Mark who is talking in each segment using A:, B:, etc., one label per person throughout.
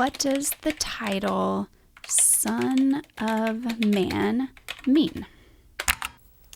A: what does the title Son of Man mean?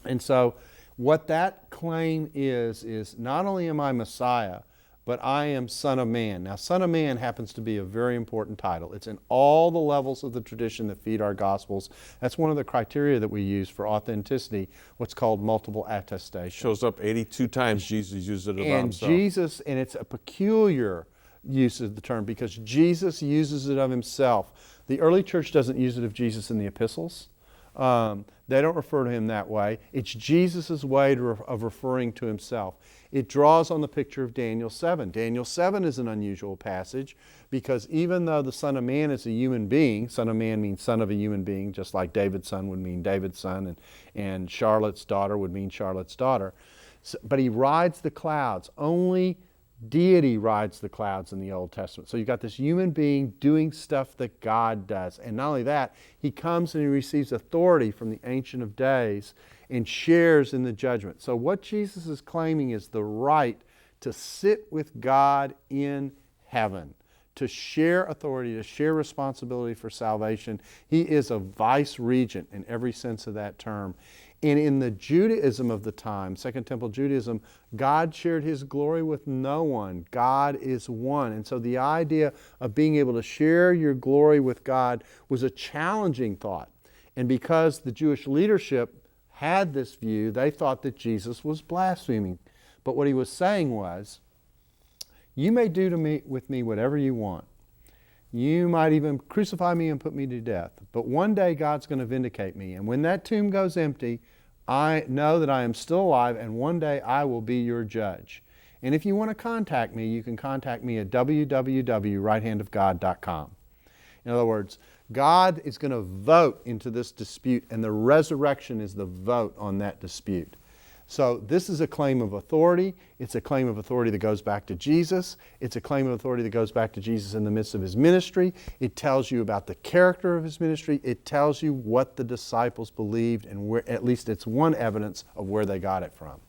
B: And so what that claim is not only am I Messiah, but I am Son of Man. Now, Son of Man happens to be a very important title. It's in all the levels of the tradition that feed our Gospels. That's one of the criteria that we use for authenticity, what's called multiple attestation.
C: Shows up 82 times Jesus used it about
B: And
C: himself.
B: Jesus, and it's a peculiar use of the term because Jesus uses it of himself. The early church doesn't use it of Jesus in the epistles. They don't refer to him that way. It's Jesus' way of referring to himself. It draws on the picture of Daniel 7. Daniel 7 is an unusual passage because even though the Son of Man is a human being, Son of Man means son of a human being, just like David's son would mean David's son, and Charlotte's daughter would mean Charlotte's daughter. So, but he rides the clouds. Only deity rides the clouds in the Old Testament. So you've got this human being doing stuff that God does. And not only that, he comes and he receives authority from the Ancient of Days and shares in the judgment. So what Jesus is claiming is the right to sit with God in heaven, to share authority, to share responsibility for salvation. He is a vice regent in every sense of that term. And in the Judaism of the time, Second Temple Judaism, God shared his glory with no one. God is one. And so the idea of being able to share your glory with God was a challenging thought. And because the Jewish leadership had this view, they thought that Jesus was blaspheming. But what he was saying was, you may do with me whatever you want. You might even crucify me and put me to death. But one day God's going to vindicate me. And when that tomb goes empty, I know that I am still alive, and one day I will be your judge. And if you want to contact me, you can contact me at www.righthandofgod.com. In other words, God is going to vote into this dispute, and the resurrection is the vote on that dispute. So this is a claim of authority. It's a claim of authority that goes back to Jesus. It's a claim of authority that goes back to Jesus in the midst of his ministry. It tells you about the character of his ministry. It tells you what the disciples believed, and where, at least it's one evidence of where they got it from.